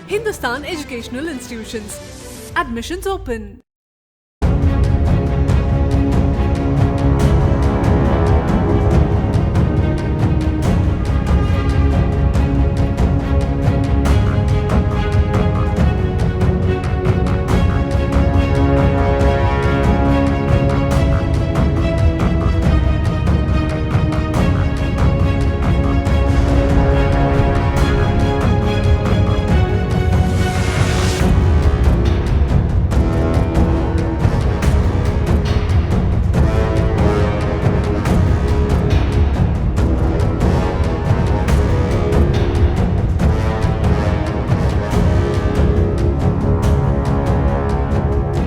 Hindustan Educational Institutions. Admissions open.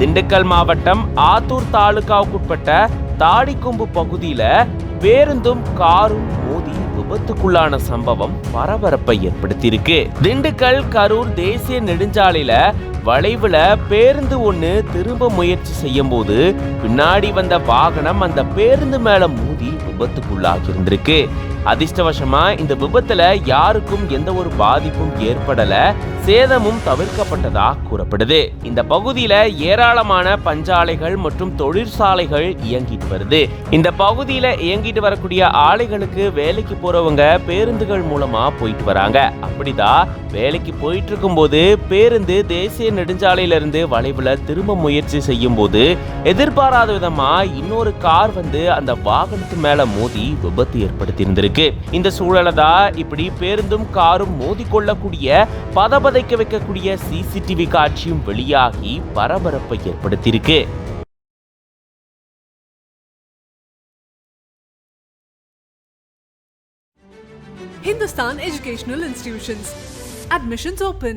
Dindigul மாவட்டம் ஆத்தூர் தாலுகாவுக்குட்பட்ட தாடிக்கொம்பு பகுதியில பேருந்தும் காரும் மோதி விபத்துக்குள்ளான சம்பவம் பரபரப்பை ஏற்படுத்தியிருக்கு. திண்டுக்கல் கரூர் தேசிய நெடுஞ்சாலையில வளைவுல பேருந்து ஒண்ணு திரும்ப முயற்சி செய்யும் போது பின்னாடி வந்த வாகனம் அந்த பேருந்து மேல மோதி விபத்துக்குள்ளாகி இருந்திருக்கு. அதிர்ஷ்டவசமா இந்த விபத்துல யாருக்கும் எந்த ஒரு பாதிப்பும் ஏற்படல, சேதமும் தவிர்க்கப்பட்டதா கூறப்படுது. இந்த பகுதியில ஏராளமான பஞ்சாலைகள் மற்றும் தொழிற்சாலைகள் இயங்கிட்டு வருது. இந்த பகுதியில இயங்கிட்டு வரக்கூடிய ஆலைகளுக்கு வேலைக்கு போறவங்க பேருந்துகள் மூலமா போயிட்டு வராங்க. அப்படிதான் வேலைக்கு போயிட்டு இருக்கும் போது பேருந்து தேசிய நெடுஞ்சாலையில இருந்து வளைவுல திரும்ப முயற்சி செய்யும் போது எதிர்பாராத விதமா இன்னொரு கார் வந்து அந்த வாகனத்து மேல மோதி விபத்து ஏற்படுத்தி இருந்திருக்கு. இந்த சூழலை தான் இப்படி பேருந்தும் காரும் மோதி கொள்ளக்கூடிய பதபதைக்க வைக்கக்கூடிய சிசிடிவி காட்சியும் வெளியாகி பரபரப்பை ஏற்படுத்தியிருக்கு. Hindustan Educational Institutions. Admissions open.